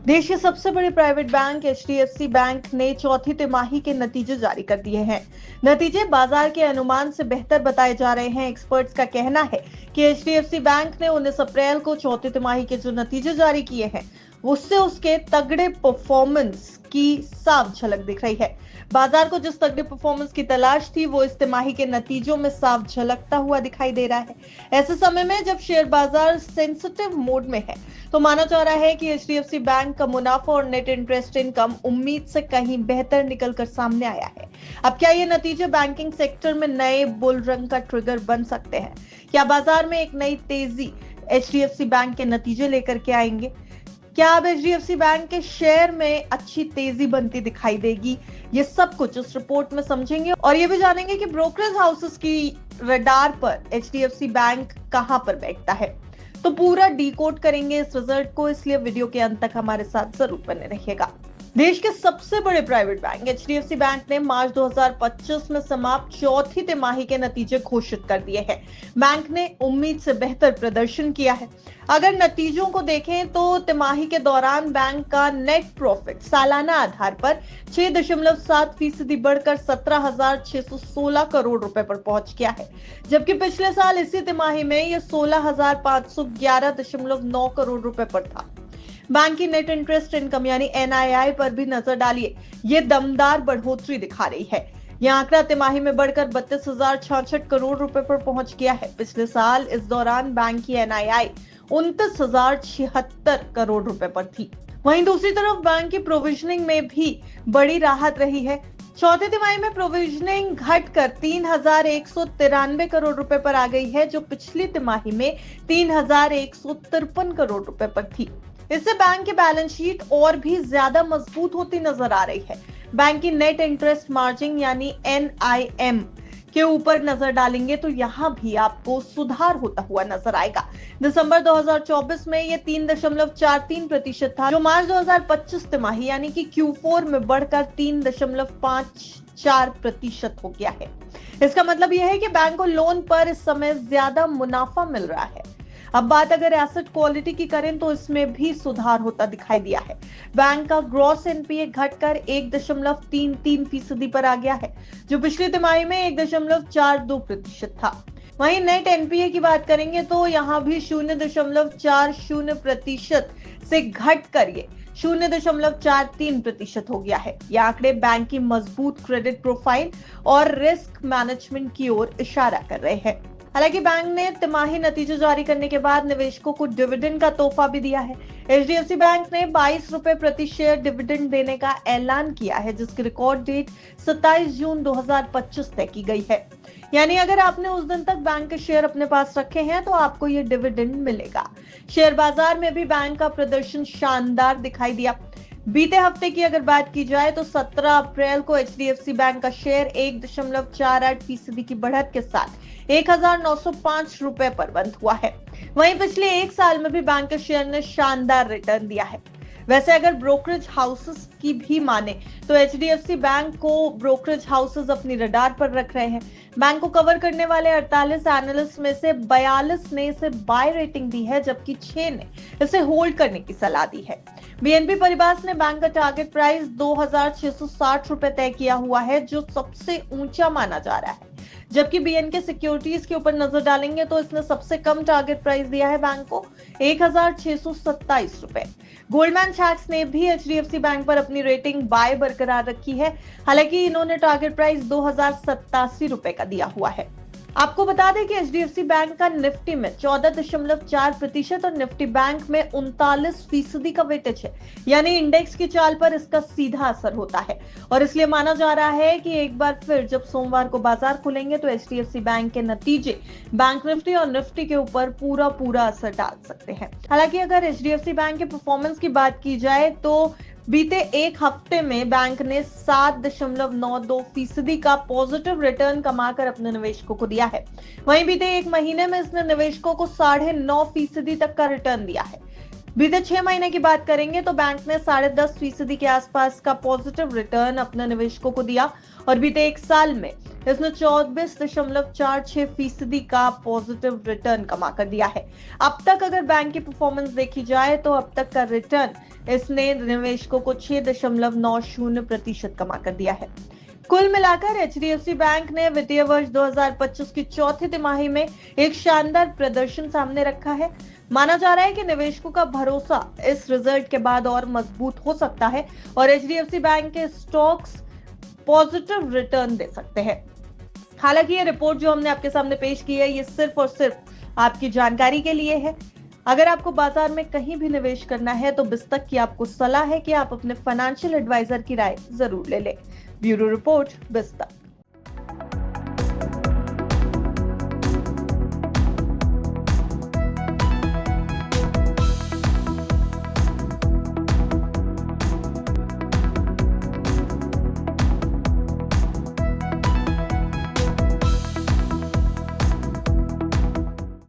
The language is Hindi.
देश के सबसे बड़े प्राइवेट बैंक एचडीएफसी बैंक ने चौथी तिमाही के नतीजे जारी कर दिए हैं। नतीजे बाजार के अनुमान से बेहतर बताए जा रहे हैं। एक्सपर्ट्स का कहना है कि एचडीएफसी बैंक ने 19 अप्रैल को चौथी तिमाही के जो नतीजे जारी किए हैं उससे उसके तगड़े परफॉर्मेंस की साफ झलक दिख रही है। बाजार को जिस तगड़े परफॉर्मेंस की तलाश थी वो इस तिमाही के नतीजों में साफ झलकता हुआ दिखाई दे रहा है। ऐसे समय में जब शेयर बाजार सेंसिटिव मोड में है तो माना जा रहा है कि एचडीएफसी बैंक का मुनाफा और नेट इंटरेस्ट इनकम उम्मीद से कहीं बेहतर निकलकर सामने आया है। अब क्या ये नतीजे बैंकिंग सेक्टर में नए बुल रन का ट्रिगर बन सकते हैं? क्या बाजार में एक नई तेजी एचडीएफसी बैंक के नतीजे लेकर के आएंगे? क्या अब एचडीएफसी बैंक के शेयर में अच्छी तेजी बनती दिखाई देगी? ये सब कुछ इस रिपोर्ट में समझेंगे और ये भी जानेंगे कि ब्रोकरेज हाउसेस की रडार पर एचडीएफसी बैंक कहां पर बैठता है। तो पूरा डीकोड करेंगे इस रिजल्ट को, इसलिए वीडियो के अंत तक हमारे साथ जरूर बने रहिएगा। देश के सबसे बड़े प्राइवेट बैंक एचडीएफसी बैंक ने मार्च 2025 में समाप्त चौथी तिमाही के नतीजे घोषित कर दिए हैं। बैंक ने उम्मीद से बेहतर प्रदर्शन किया है। अगर नतीजों को देखें तो तिमाही के दौरान बैंक का नेट प्रॉफिट सालाना आधार पर 6.7% बढ़कर 17,616 करोड़ रुपए पर पहुंच गया है, जबकि पिछले साल इसी तिमाही में यह 16,511.9 करोड़ रुपए पर था। बैंक की नेट इंटरेस्ट इनकम यानी एनआईआई पर भी नजर डालिए, ये दमदार बढ़ोतरी दिखा रही है। यह आंकड़ा तिमाही में बढ़कर 32,066 करोड़ रुपए पर पहुंच गया है। पिछले साल इस दौरान बैंक की एनआईआई 29,076 करोड़ रुपए पर थी। वहीं दूसरी तरफ बैंक की प्रोविजनिंग में भी बड़ी राहत रही है। चौथे तिमाही में प्रोविजनिंग घटकर 3,193 करोड़ रुपए पर आ गई है, जो पिछली तिमाही में 3,153 करोड़ रुपए पर थी। इससे बैंक की बैलेंस शीट और भी ज्यादा मजबूत होती नजर आ रही है। बैंक की नेट इंटरेस्ट मार्जिन यानी एनआईएम के ऊपर नजर डालेंगे तो यहाँ भी आपको सुधार होता हुआ नजर आएगा। दिसंबर 2024 में ये 3.43% था, जो मार्च 2025 तिमाही यानी कि Q4 में बढ़कर 3.54% हो गया है। इसका मतलब यह है कि बैंक को लोन पर इस समय ज्यादा मुनाफा मिल रहा है। अब बात अगर एसेट क्वालिटी की करें तो इसमें भी सुधार होता दिखाई दिया है। बैंक का ग्रॉस एनपीए घटकर 1.33% पर आ गया है, जो पिछली तिमाही में 1.42% था। वहीं नेट एनपीए की बात करेंगे तो यहाँ भी 0.40% से घटकर ये 0.43% हो गया है। ये आंकड़े बैंक की मजबूत क्रेडिट प्रोफाइल और रिस्क मैनेजमेंट की ओर इशारा कर रहे हैं। हालांकि बैंक ने तिमाही नतीजे जारी करने के बाद निवेशकों को डिविडेंड का तोहफा भी दिया है। एचडीएफसी बैंक ने 22 रुपए प्रति शेयर डिविडेंड देने का ऐलान किया है, जिसकी रिकॉर्ड डेट 27 जून 2025 तय की गई है। यानी अगर आपने उस दिन तक बैंक के शेयर अपने पास रखे हैं तो आपको ये डिविडेंड मिलेगा। शेयर बाजार में भी बैंक का प्रदर्शन शानदार दिखाई दिया। बीते हफ्ते की अगर बात की जाए तो 17 अप्रैल को एचडीएफसी बैंक का शेयर 1.48% की बढ़त के साथ 1,905 रुपए पर बंद हुआ है। वहीं पिछले एक साल में भी बैंक के शेयर ने शानदार रिटर्न दिया है। वैसे अगर ब्रोकरेज हाउसेस की भी माने तो एचडीएफसी बैंक को ब्रोकरेज हाउसेस अपनी रडार पर रख रहे हैं। बैंक को कवर करने वाले 48 एनालिस्ट में से 42 ने इसे बाय रेटिंग दी है, जबकि 6 ने इसे होल्ड करने की सलाह दी है। बीएनपी परिवार ने बैंक का टारगेट प्राइस 2,660 रुपए तय किया हुआ है, जो सबसे ऊंचा माना जा रहा है। जबकि बीएनके सिक्योरिटीज के ऊपर नजर डालेंगे तो इसने सबसे कम टारगेट प्राइस दिया है बैंक को 1,627 रुपए। गोल्डमैन सैक्स ने भी एचडीएफसी बैंक पर अपनी रेटिंग बाय बरकरार रखी है। हालांकि इन्होंने टारगेट प्राइस 2,087 रुपए का दिया हुआ है। आपको बता दें कि एचडीएफसी बैंक का निफ्टी में 14.4% और निफ्टी बैंक में 39% का वेटेज है, यानी इंडेक्स की चाल पर इसका सीधा असर होता है। और इसलिए माना जा रहा है कि एक बार फिर जब सोमवार को बाजार खुलेंगे तो एचडीएफसी बैंक के नतीजे बैंक निफ्टी और निफ्टी के ऊपर पूरा असर डाल सकते हैं। हालांकि अगर एचडीएफसी बैंक के परफॉर्मेंस की बात की जाए तो बीते एक हफ्ते में बैंक ने 7.92% का पॉजिटिव रिटर्न कमाकर अपने निवेशकों को दिया है। वहीं बीते एक महीने में इसने निवेशकों को 9.5% तक का रिटर्न दिया है। बीते 6 महीने की बात करेंगे तो बैंक ने 10.5% के आसपास का पॉजिटिव रिटर्न अपने निवेशकों को दिया और बीते एक साल में इसने 24.46% का पॉजिटिव रिटर्न कमा कर दिया है। अब तक अगर बैंक की परफॉर्मेंस देखी जाए तो अब तक का रिटर्न इसने निवेशकों को 6.90% कमा कर दिया है। कुल मिलाकर एचडीएफसी बैंक ने वित्तीय वर्ष 2025 की चौथी तिमाही में एक शानदार प्रदर्शन सामने रखा है। माना जा रहा है कि निवेशकों का भरोसा इस रिजल्ट के बाद और मजबूत हो सकता है और एचडीएफसी बैंक के स्टॉक्स पॉजिटिव रिटर्न दे सकते हैं। हालांकि ये रिपोर्ट जो हमने आपके सामने पेश की है, ये सिर्फ और सिर्फ आपकी जानकारी के लिए है। अगर आपको बाजार में कहीं भी निवेश करना है तो बिस्तक की आपको सलाह है कि आप अपने फाइनेंशियल एडवाइजर की राय जरूर ले लें। Bureau report, बिस्तक।